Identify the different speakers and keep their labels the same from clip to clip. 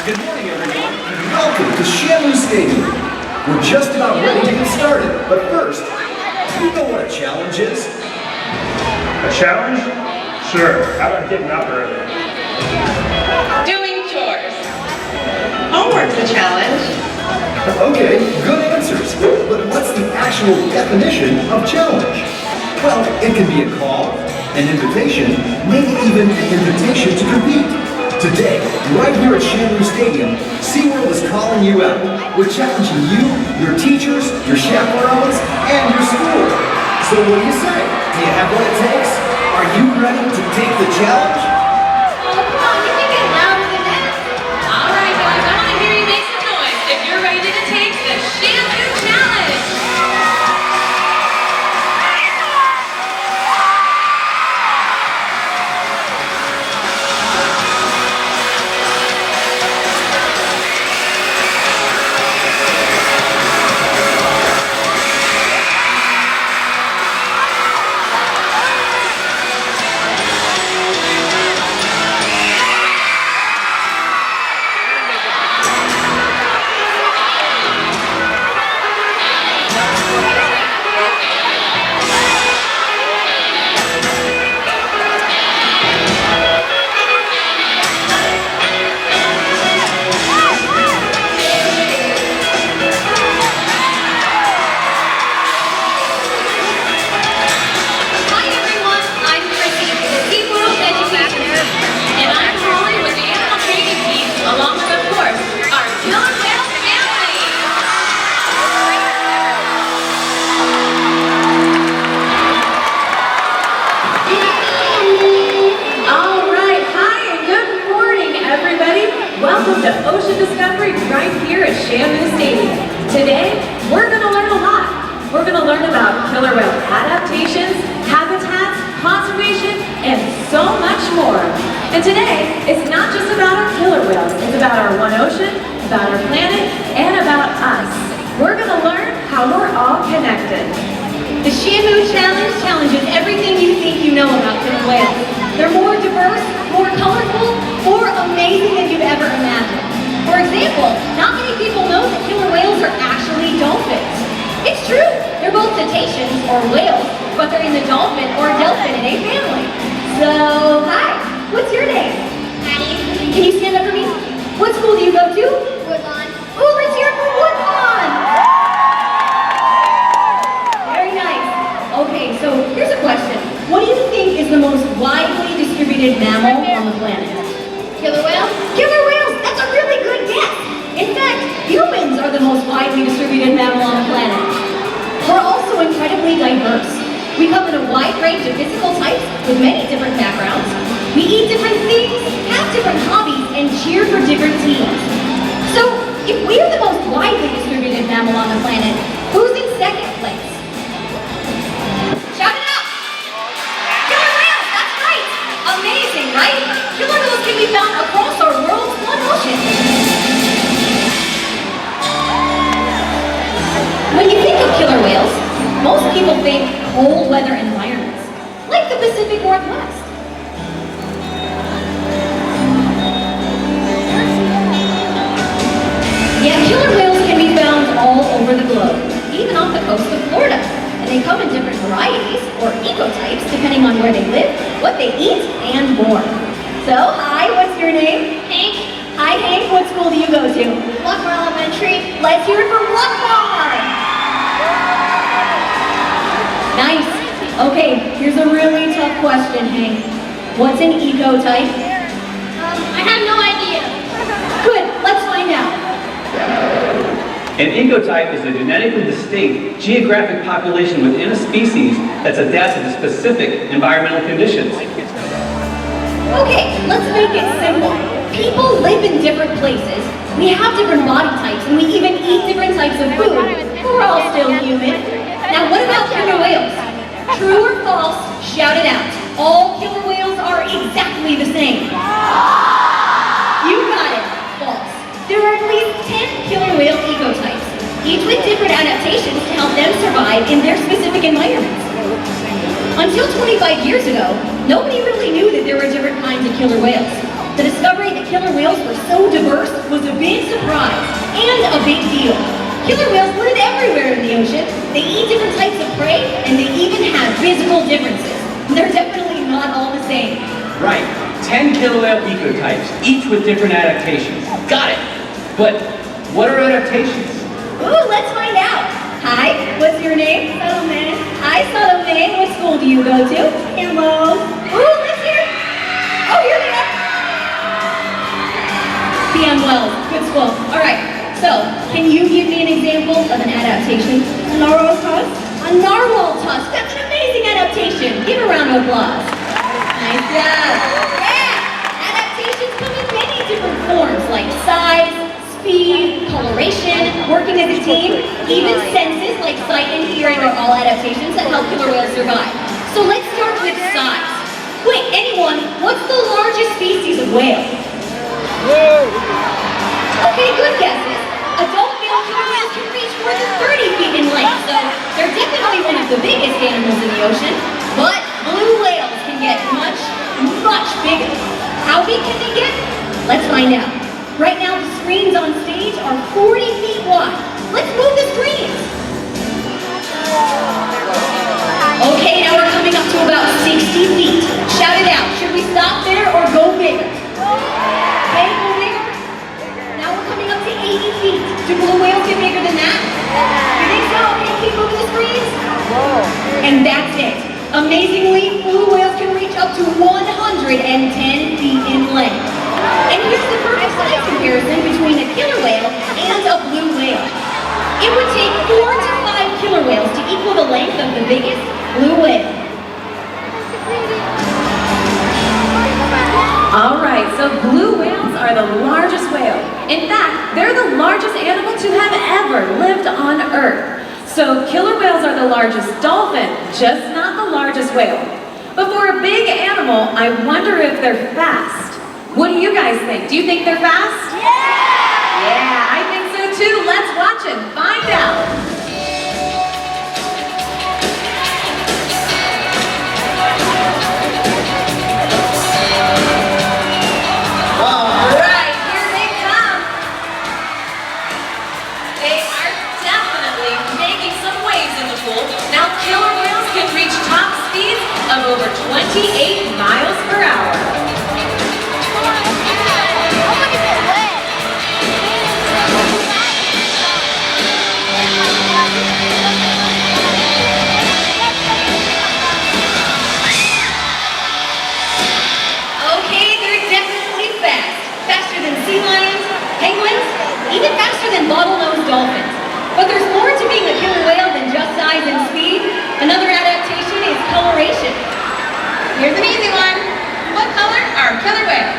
Speaker 1: Good morning, everyone, and welcome to Shamu Stadium. We're just about ready to get started, but first, do you know what a challenge is?
Speaker 2: A challenge? Sure. How about getting up early?
Speaker 3: Doing chores. Homework's a challenge.
Speaker 1: Okay, good answers. But what's the actual definition of challenge? Well, it can be a call, an invitation, maybe even an invitation to compete. Today, right here at Shamu Stadium, SeaWorld is calling you out. We're challenging you, your teachers, your chaperones, and your school. So what do you say? Do you have what it takes? Are you ready to take the challenge?
Speaker 4: Oh, come on, you can get louder than that.
Speaker 3: All right, guys, I want to hear you make some noise if you're ready to take the Shamu Challenge. Welcome to Ocean Discovery right here at Shamu Stadium. Today, we're going to learn a lot. We're going to learn about killer whale adaptations, habitats, conservation, and so much more. And today, it's not just about our killer whales. It's about our one ocean, about our planet, and about us. We're going to learn how we're all connected.
Speaker 4: The Shamu Challenge challenges everything you think you know about killer whales. They're more diverse, more colorful, more amazing than you've ever imagined. For example, not many people know that killer whales are actually dolphins. It's true, they're both cetaceans, or whales, but they're in the dolphin or delphinidae family. So, hi, what's your name?
Speaker 5: Maddie.
Speaker 4: Can you stand up for me? What school do you go to?
Speaker 5: Woodlawn.
Speaker 4: Ooh, let's hear it for Woodlawn! Very nice. Okay, so here's a question. What do you think is the most widely distributed mammal on the planet?
Speaker 5: Killer whale?
Speaker 4: Killer whales! That's a really good guess! In fact, humans are the most widely distributed mammal on the planet. We're also incredibly diverse. We come in a wide range of physical types with many different backgrounds. We eat different things, have different hobbies, and cheer for different teams. So, if we're the most widely distributed mammal on the planet, who's in second place? Shout it out! Killer whales, that's right! Amazing, right? Killer whales can be found across our world's one ocean. When you think of killer whales, most people think cold weather environments, like the Pacific Northwest. Yeah, killer whales can be found all over the globe, even off the coast of Florida. And they come in different varieties, or ecotypes, depending on where they live, what they eat, and more. So, hi, what's your name?
Speaker 5: Hank.
Speaker 4: Hi, Hank. What school do you go to?
Speaker 5: Lockmore Elementary.
Speaker 4: Let's hear it for Lockmore! Nice. Okay, here's a really tough question, Hank. What's an ecotype?
Speaker 5: I have no idea.
Speaker 4: Good, let's find out.
Speaker 6: An ecotype is a genetically distinct geographic population within a species that's adapted to specific environmental conditions.
Speaker 4: Okay, let's make it simple. People live in different places. We have different body types, and we even eat different types of food. We're all still human. Now, what about killer whales? True or false? Shout it out. All killer whales are exactly the same. You got it. False. There are at least 10 killer whale ecotypes, each with different adaptations to help them survive in their specific environments. Until 25 years ago, nobody really knew that there were different kinds of killer whales. The discovery that killer whales were so diverse was big surprise and a big deal. Killer whales live everywhere in the ocean. They eat different types of prey, and they even have physical differences. They're definitely not all the same.
Speaker 6: Right. 10 killer whale ecotypes, each with different adaptations. Got it. But what are adaptations?
Speaker 4: Ooh, let's find out. Hi, what's your name? Salome. Hi, Salome. What school do you go to? Hello. Ooh, let's hear. Oh, here they are. PM Wells. Good school. All right. So, can you give me an example of an adaptation? A narwhal tusk? A narwhal tusk. That's an amazing adaptation. Give a round of applause. Nice job. Yeah. Adaptations come in many different forms, like size, speed, coloration, working as a team, even senses like sight and hearing are all adaptations that help killer whales survive. So let's start with size. Wait, anyone, what's the largest species of whale? Okay, good guesses. Adult male killer whales can reach more than 30 feet in length, so they're definitely one of the biggest animals in the ocean. But blue whales can get much, much bigger. How big can they get? Let's find out. Right now, the screens on stage are 40 feet wide. Let's move the screens. Okay, now we're coming up to about 60 feet. Shout it out. Should we stop there or go bigger? Okay, go bigger. Now we're coming up to 80 feet. Do blue whales get bigger than that? You think so? Okay, keep moving the screens. And that's it. Amazingly, blue whales can reach up to 110 feet in length. And here's the perfect size comparison between a killer whale and a blue whale. It would take 4 to 5 killer whales to equal the length of the biggest blue whale.
Speaker 3: All right, so blue whales are the largest whale. In fact, they're the largest animal to have ever lived on Earth. So killer whales are the largest dolphin, just not the largest whale. But for a big animal, I wonder if they're fast. What do you guys think? Do you think they're fast? Yeah! Yeah, I think so too. Let's watch and find out. All right, here they come. They are definitely making some waves in the pool. Now, killer whales can reach top speeds of over 28 miles per hour.
Speaker 4: Sea lions, penguins, even faster than bottlenose dolphins. But there's more to being a killer whale than just size and speed. Another adaptation is coloration. Here's an easy one. What color are killer whales?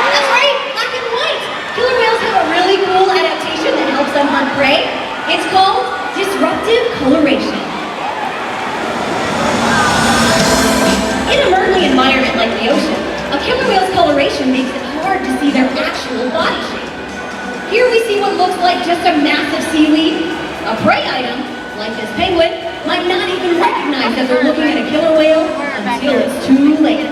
Speaker 4: That's right, black and white. Killer whales have a really cool adaptation that helps them hunt prey. It's called disruptive coloration. In a murky environment like the ocean, a killer whale's coloration makes it hard to see their actual body shape. Here we see what looks like just a massive seaweed. A prey item, like this penguin, might not even recognize that they're looking at a killer whale until it's too late.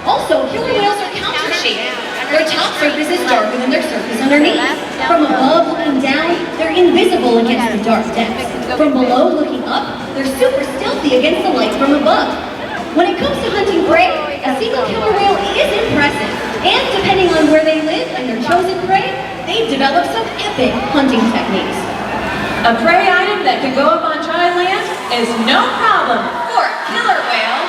Speaker 4: Also, killer whales are counter-shaped. Their top surface is darker than their surface underneath. From above looking down, they're invisible against the dark depths. From below looking up, they're super stealthy against the light from above. When it comes to hunting prey, a single killer whale is impressive. And depending on where they live and their chosen prey, they've developed some epic hunting techniques.
Speaker 3: A prey item that can go up on dry land is no problem for a killer whale.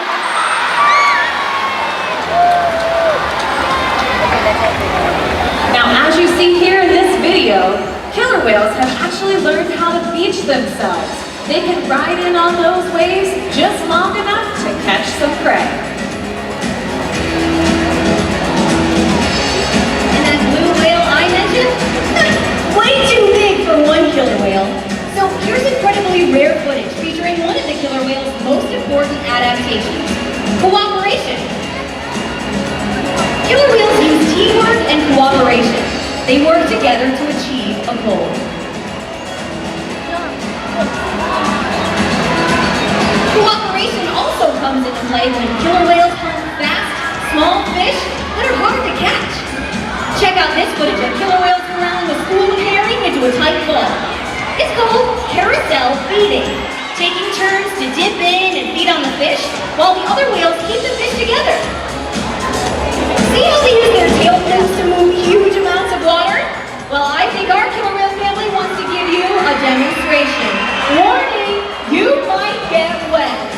Speaker 3: Now, as you see here in this video, killer whales have actually learned how to beach themselves. They can ride in on those waves just long enough to catch some prey.
Speaker 4: And that blue whale I mentioned? Way too big for one killer whale. So here's incredibly rare footage featuring one of the killer whale's most important adaptations: cooperation. Killer whales use teamwork and cooperation. They work together to achieve a goal. Cooperation also comes into play when killer whales hunt fast, small fish that are hard to catch. Check out this footage of killer whales corralling a school of herring into a tight ball. It's called carousel feeding, taking turns to dip in and feed on the fish while the other whales keep the fish together. See how they use their tail fins to move huge amounts of water? Well, I think our killer whale family wants to give you a demonstration. Warning, you might get wet.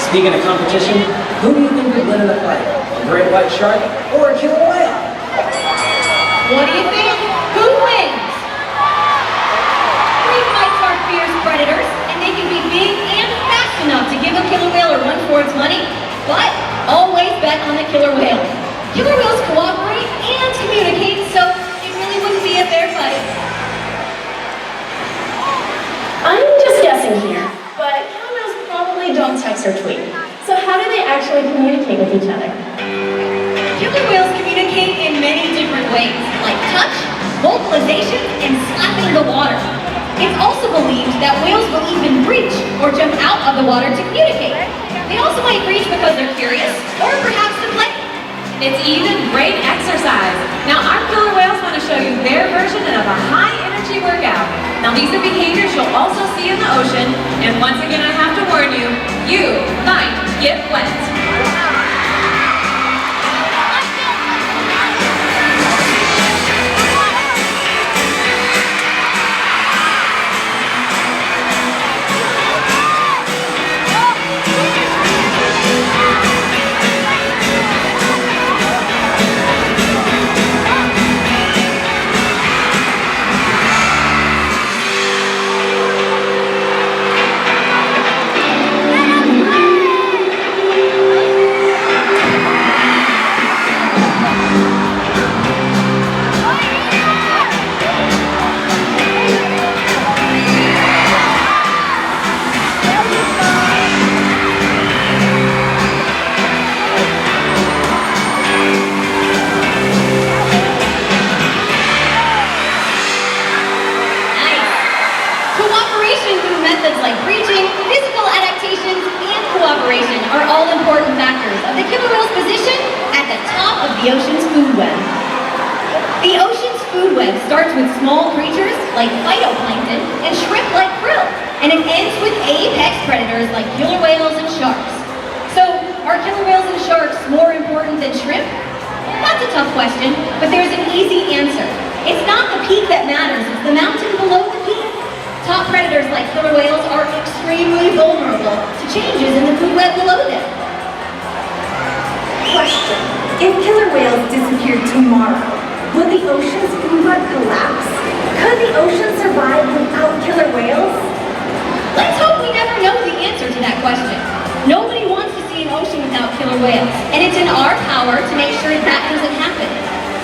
Speaker 7: Speaking of competition, who do you think would win in a fight? A great white shark or a killer whale?
Speaker 4: What do you think? Who wins? Great white shark fears predators, and they can be big and fast enough to give a killer whale a run for its money, but always bet on the killer whale. Killer whales cooperate and communicate, so it really wouldn't be a fair fight.
Speaker 8: I'm just guessing here, but killer whales probably don't text or tweet. So how do they actually communicate with each other?
Speaker 4: Killer whales communicate in many different ways, like touch, vocalization, and slapping the water. It's also believed that whales will even breach or jump out of the water to communicate. They also might breach because they're curious, or perhaps to play.
Speaker 3: It's even great exercise. Now our killer whales want to show you their version of a high-energy workout. Now these are behaviors you'll also see in the ocean, and once again I have to warn you, you might get wet.
Speaker 4: Methods like breaching, physical adaptations, and cooperation are all important factors of the killer whale's position at the top of the ocean's food web. The ocean's food web starts with small creatures like phytoplankton and shrimp like krill, and it ends with apex predators like killer whales and sharks. So, are killer whales and sharks more important than shrimp? That's a tough question, but there's an easy answer. It's not the peak that matters, it's the mountain below the peak. Top predators like killer whales are extremely vulnerable to changes in the food web below them.
Speaker 8: Question. If killer whales disappeared tomorrow, would the ocean's food web collapse?
Speaker 3: Could the ocean survive without killer whales?
Speaker 4: Let's hope we never know the answer to that question. Nobody wants to see an ocean without killer whales, and it's in our power to make sure that doesn't happen.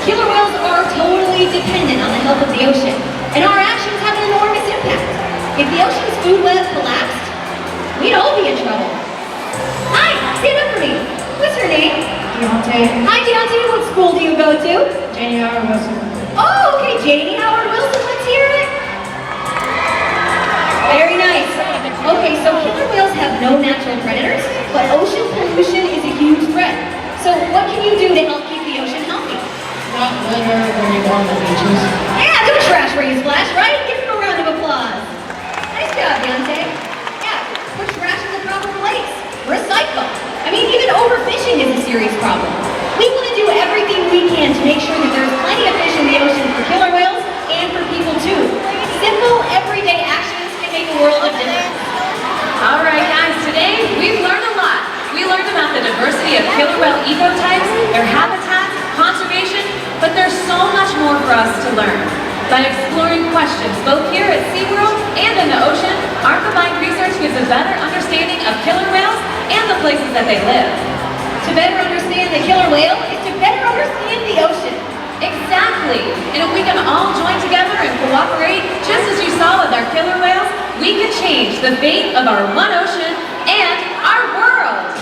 Speaker 4: Killer whales are totally dependent on the health of the ocean, and our actions have an enormous impact. If the ocean's food web collapsed, we'd all be in trouble. Hi, stand up for me. What's her name? Deontay. Hi, Deontay. What school do you go to?
Speaker 8: Janie Howard Wilson.
Speaker 4: Oh, okay, Janie Howard Wilson. Let's hear it. Very nice. Okay, so killer whales have no natural predators, but ocean pollution is a huge threat. So what can you do to help keep the ocean healthy?
Speaker 8: Not litter when you go on the beaches.
Speaker 4: Yeah, don't trash where you splash, right? Give him a round of applause. Nice job, Deontay. Yeah, put trash in the proper place. Recycle. I mean, even overfishing is a serious problem. We want to do everything we can to make sure that there's plenty of fish in the ocean for killer whales and for people too. Simple, everyday actions can make a world of difference.
Speaker 3: All right, guys, today we've learned a lot. We learned about the diversity of killer whale ecotypes, their habitats, conservation, but there's so much more for us to learn. By exploring questions both here at SeaWorld and in the ocean, our combined research gives a better understanding of killer whales and the places that they live.
Speaker 4: To better understand the killer whale is to better understand the ocean.
Speaker 3: Exactly. And if we can all join together and cooperate, just as you saw with our killer whales, we can change the fate of our one ocean and our world.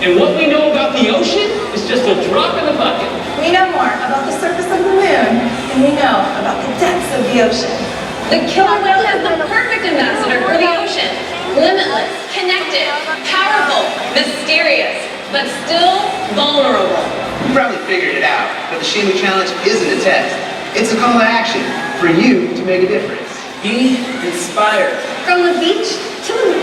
Speaker 9: And what we know about the ocean is just a drop in the bucket.
Speaker 8: We know more about the surface of the moon than we know about the depths of the ocean.
Speaker 3: The killer whale is the perfect ambassador for the ocean. Limitless, connected, powerful, mysterious, but still vulnerable.
Speaker 10: You probably figured it out, but the Shamu Challenge isn't a test. It's a call to action for you to make a difference.
Speaker 7: Be inspired.
Speaker 4: From the beach to the